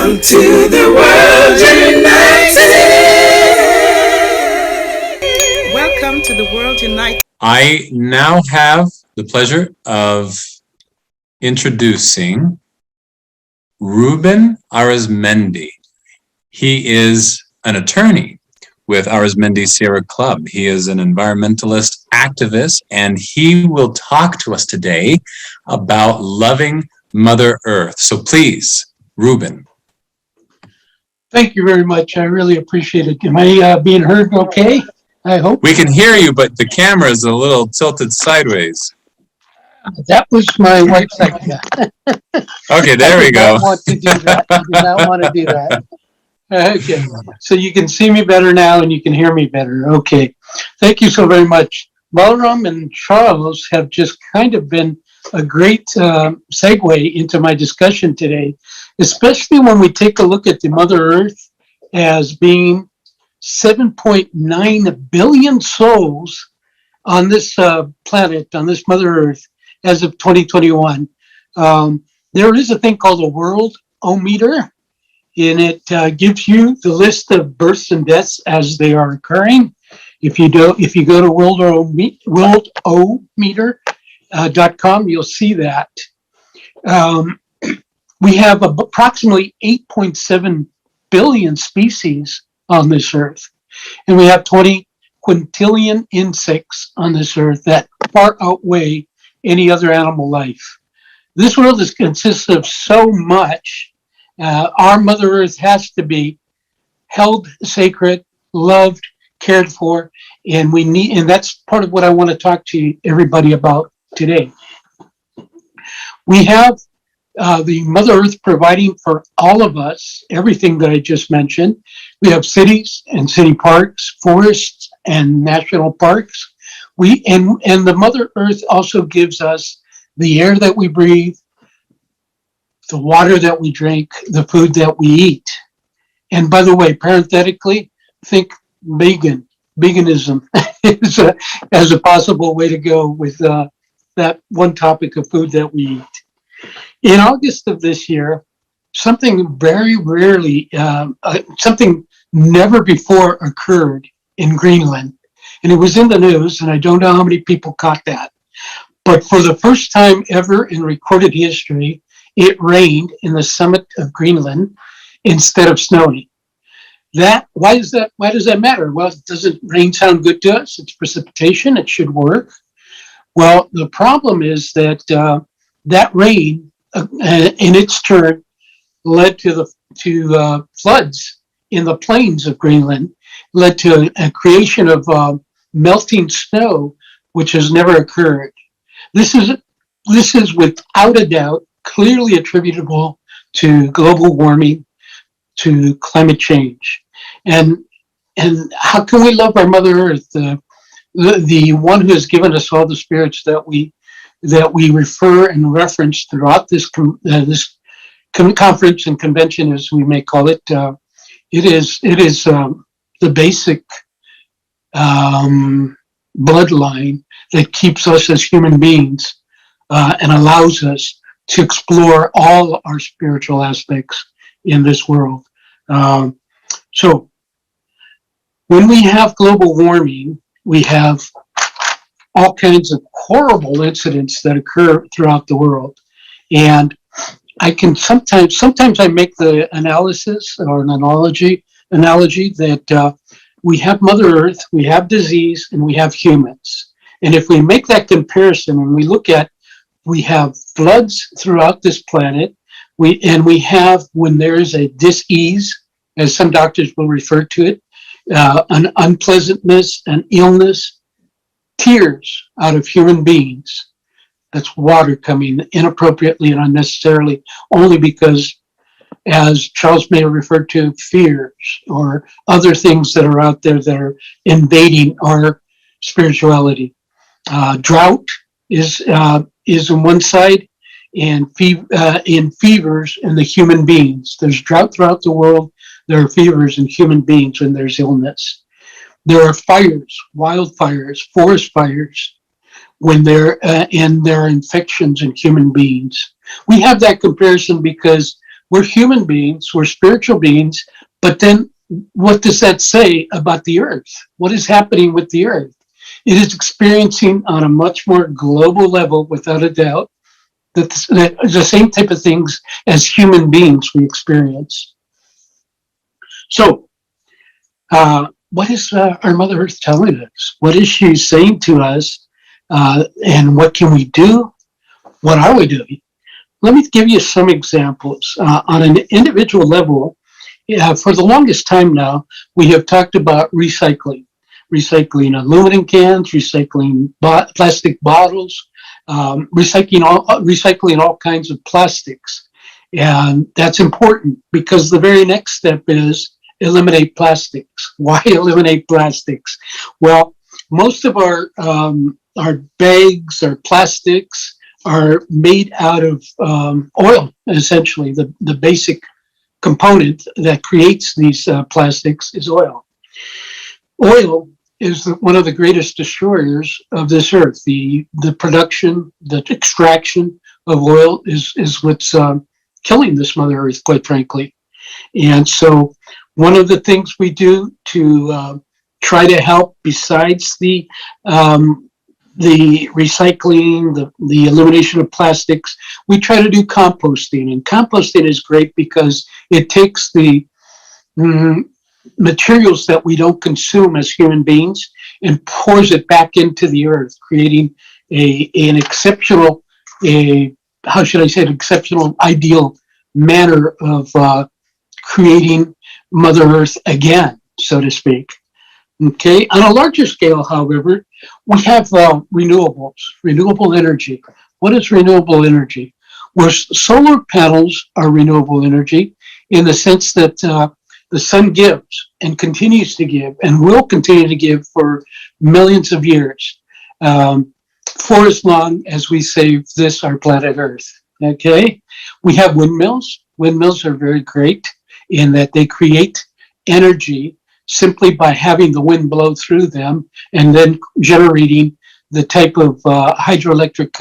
Welcome to the World United. Welcome to the World United. I now have the pleasure of introducing Ruben Arizmendi. He is an attorney with Arizmendi Sierra Club. He is an environmentalist activist, and he will talk to us today about loving Mother Earth. So please, Ruben. Thank you very much. I really appreciate it. Am I being heard okay? I hope. We can hear you, but the camera is a little tilted sideways. That was my wife's idea. Okay, there we go. I did not want to do that. Okay, so you can see me better now and you can hear me better. Okay, thank you so very much. Balram and Charles have just kind of been a great segue into my discussion today, especially when we take a look at the Mother Earth as being 7.9 billion souls on this planet, on this Mother Earth, as of 2021. There is a thing called a world-o-meter, and it gives you the list of births and deaths as they are occurring. If you go to worldometer.com, you'll see that. We have approximately 8.7 billion species on this earth, and we have 20 quintillion insects on this earth that far outweigh any other animal life. This world consists of so much. Our Mother Earth has to be held sacred, loved, cared for, and that's part of what I want to talk to everybody about today. We have the Mother Earth providing for all of us everything that I just mentioned. We have cities and city parks, forests and national parks. And the Mother Earth also gives us the air that we breathe, the water that we drink, the food that we eat. And by the way, parenthetically, think veganism as a possible way to go with that one topic of food that we eat. In August of this year, something very rarely, something never before occurred in Greenland. And it was in the news, and I don't know how many people caught that. But for the first time ever in recorded history, it rained in the summit of Greenland instead of snowing. Why does that matter? Well, doesn't rain sound good to us? It's precipitation. It should work. Well, the problem is that that rain, in its turn, led to floods in the plains of Greenland, led to a creation of melting snow, which has never occurred. This is without a doubt clearly attributable to global warming, to climate change. And how can we love our Mother Earth, the one who has given us all the spirits that we refer and reference throughout this conference and convention, as we may call it? It is the basic bloodline that keeps us as human beings and allows us to explore all our spiritual aspects in this world. So when we have global warming, we have all kinds of horrible incidents that occur throughout the world. And I can sometimes I make the analysis or an analogy that we have Mother Earth, we have disease, and we have humans. And if we make that comparison and we have floods throughout this planet, we have, when there is a dis-ease, as some doctors will refer to it, an unpleasantness, an illness, tears out of human beings. That's water coming inappropriately and unnecessarily, only because, as Charles may have referred to, fears or other things that are out there that are invading our spirituality. Drought is on one side, and fevers in the human beings. There's drought throughout the world. There are fevers in human beings when there's illness. There are fires, wildfires, forest fires, when there are infections in human beings. We have that comparison because we're human beings, we're spiritual beings, but then what does that say about the earth? What is happening with the earth? It is experiencing on a much more global level, without a doubt, that the same type of things as human beings we experience. So, what is our Mother Earth telling us? What is she saying to us? And what can we do? What are we doing? Let me give you some examples. On an individual level, for the longest time now, we have talked about recycling. Recycling aluminum cans, recycling plastic bottles, recycling all kinds of plastics. And that's important because the very next step is eliminate plastics. Why eliminate plastics? Well, most of our bags, our plastics are made out of oil, essentially. The basic component that creates these plastics is oil. Oil is one of the greatest destroyers of this earth. The production, the extraction of oil is what's killing this Mother Earth, quite frankly. And so one of the things we do to try to help, besides the recycling, the elimination of plastics, we try to do composting. And composting is great because it takes the materials that we don't consume as human beings and pours it back into the earth, creating an exceptional, exceptional, ideal manner of creating Mother Earth again, so to speak. Okay. On a larger scale, however, we have renewables, renewable energy. What is renewable energy? Well, solar panels are renewable energy in the sense that the sun gives and continues to give and will continue to give for millions of years, for as long as we save this, our planet Earth. Okay. We have windmills. Windmills are very great in that they create energy simply by having the wind blow through them and then generating the type of hydroelectric,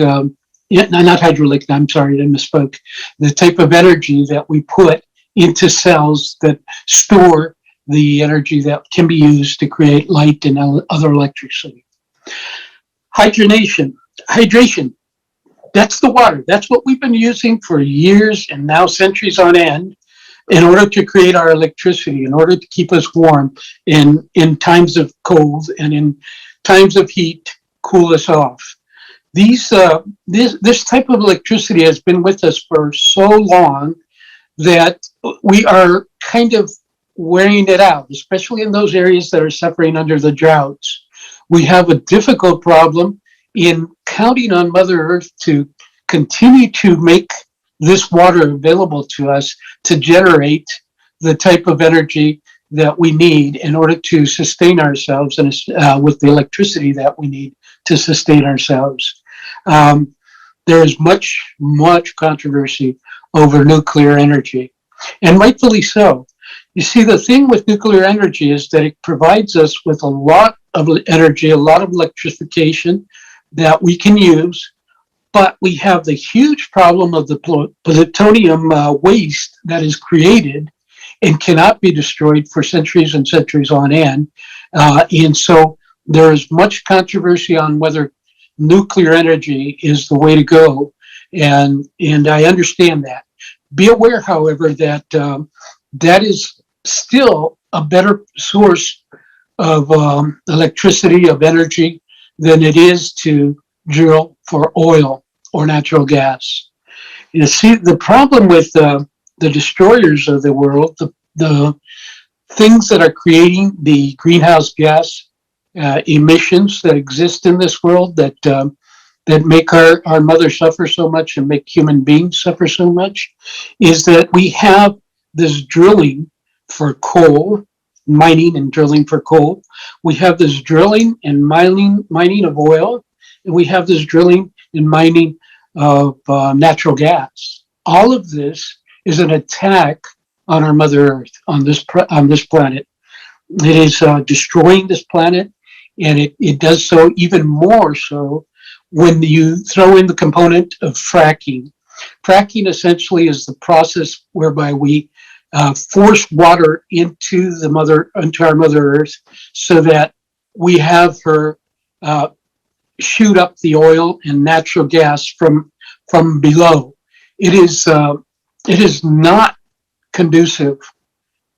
not hydroelectric, I'm sorry, I misspoke, the type of energy that we put into cells that store the energy that can be used to create light and other electricity. Hydration, that's the water. That's what we've been using for years and now centuries on end, in order to create our electricity, in order to keep us warm in times of cold and in times of heat, cool us off. This type of electricity has been with us for so long that we are kind of wearing it out, especially in those areas that are suffering under the droughts. We have a difficult problem in counting on Mother Earth to continue to make this water available to us to generate the type of energy that we need in order to sustain ourselves and with the electricity that we need to sustain ourselves. There is much controversy over nuclear energy, and rightfully so. You see, the thing with nuclear energy is that it provides us with a lot of energy, a lot of electrification that we can use. But we have the huge problem of the plutonium waste that is created and cannot be destroyed for centuries and centuries on end. And so there is much controversy on whether nuclear energy is the way to go. And I understand that. Be aware, however, that that is still a better source of electricity, of energy, than it is to drill for oil or natural gas. You see, the problem with the destroyers of the world, the things that are creating the greenhouse gas emissions that exist in this world that make our mother suffer so much and make human beings suffer so much, is that we have this drilling for coal, mining and drilling for coal. We have this drilling and mining of oil, and we have this drilling and mining of natural gas. All of this is an attack on our Mother Earth, on this planet. It is destroying this planet, and it does so even more so when you throw in the component of fracking. Fracking essentially is the process whereby we force water into our Mother Earth, so that we have her shoot up the oil and natural gas from below. It is not conducive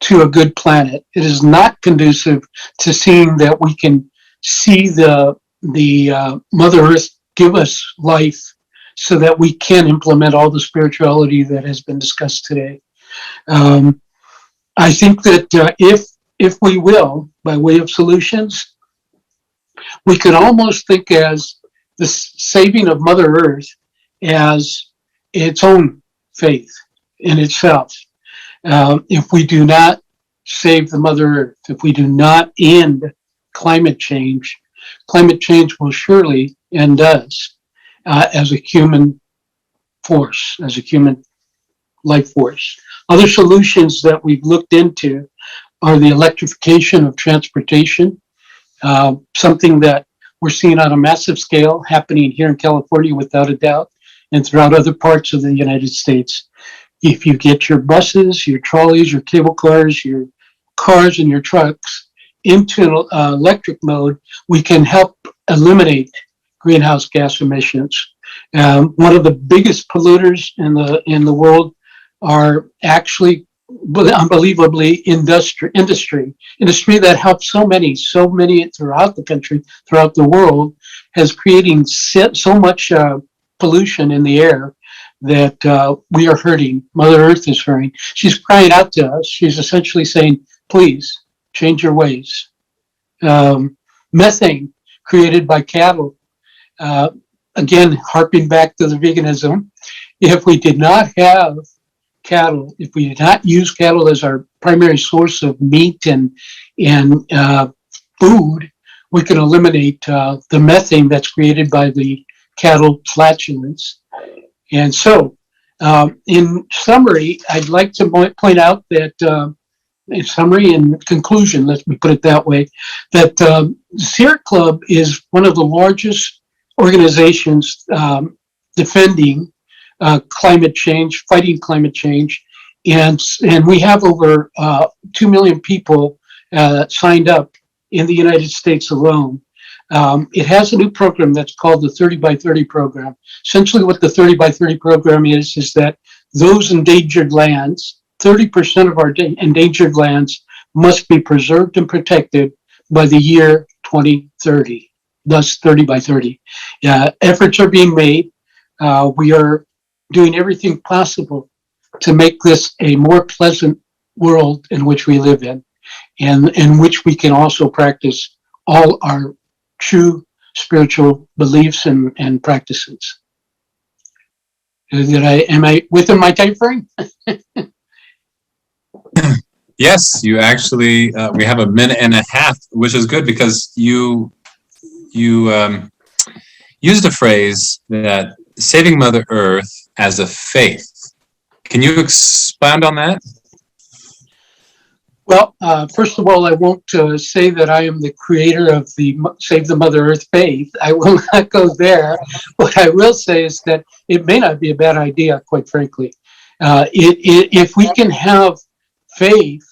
to a good planet. It is not conducive to seeing that we can see the Mother Earth give us life, so that we can implement all the spirituality that has been discussed today. I think that if we will, by way of solutions, we could almost think as the saving of Mother Earth as its own faith in itself. If we do not save the Mother Earth, if we do not end climate change will surely end us as a human force, as a human life force. Other solutions that we've looked into are the electrification of transportation, something that we're seeing on a massive scale happening here in California without a doubt, and throughout other parts of the United States. If you get your buses, your trolleys, your cable cars, your cars and your trucks into electric mode, we can help eliminate greenhouse gas emissions. One of the biggest polluters in the world are actually, unbelievably, industry that helps so many throughout the country, throughout the world, has creating so much pollution in the air that we are hurting. Mother Earth is hurting. She's crying out to us. She's essentially saying, please change your ways. Methane created by cattle, again, harping back to the veganism. If we did not have cattle, if we did not use cattle as our primary source of meat and food, we can eliminate the methane that's created by the cattle flatulence. And so, in summary, I'd like to point out that, in summary and conclusion, let me put it that way, that Sierra Club is one of the largest organizations defending climate change, fighting climate change, and we have over 2 million people signed up in the United States alone. It has a new program that's called the 30 by 30 program. Essentially what the 30 by 30 program is that those endangered lands, 30% of our endangered lands must be preserved and protected by the year 2030, thus 30 by 30. Efforts are being made. We are doing everything possible to make this a more pleasant world in which we live in which we can also practice all our true spiritual beliefs and practices. Am I within my time frame? Yes, you actually, we have a minute and a half, which is good because you used a phrase that saving Mother Earth as a faith. Can you expound on that? Well, first of all, I won't say that I am the creator of the Save the Mother Earth faith. I will not go there. What I will say is that it may not be a bad idea, quite frankly. If we can have faith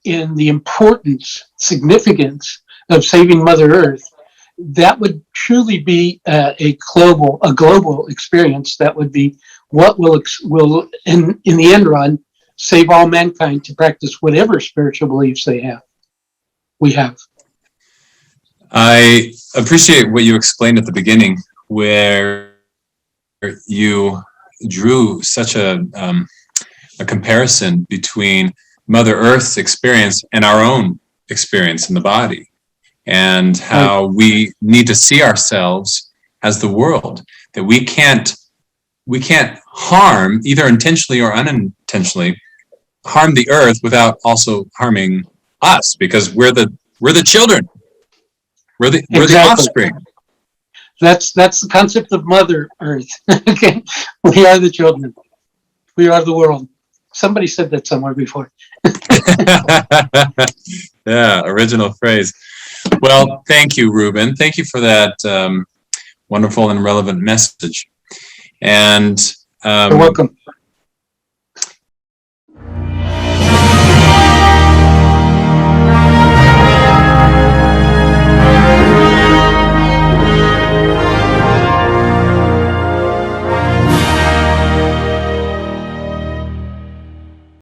in the importance, significance of saving Mother Earth, that would truly be a global experience. That would be what will in the end run save all mankind to practice whatever spiritual beliefs we have. I appreciate what you explained at the beginning, where you drew such a comparison between Mother Earth's experience and our own experience in the body, and how we need to see ourselves as the world, that we can't harm, either intentionally or unintentionally, harm the earth without also harming us, because we're the children. We're the offspring. That's the concept of Mother Earth. Okay, we are the children. We are the world. Somebody said that somewhere before. Yeah, original phrase. Well, thank you, Ruben. Thank you for that wonderful and relevant message. And You're welcome.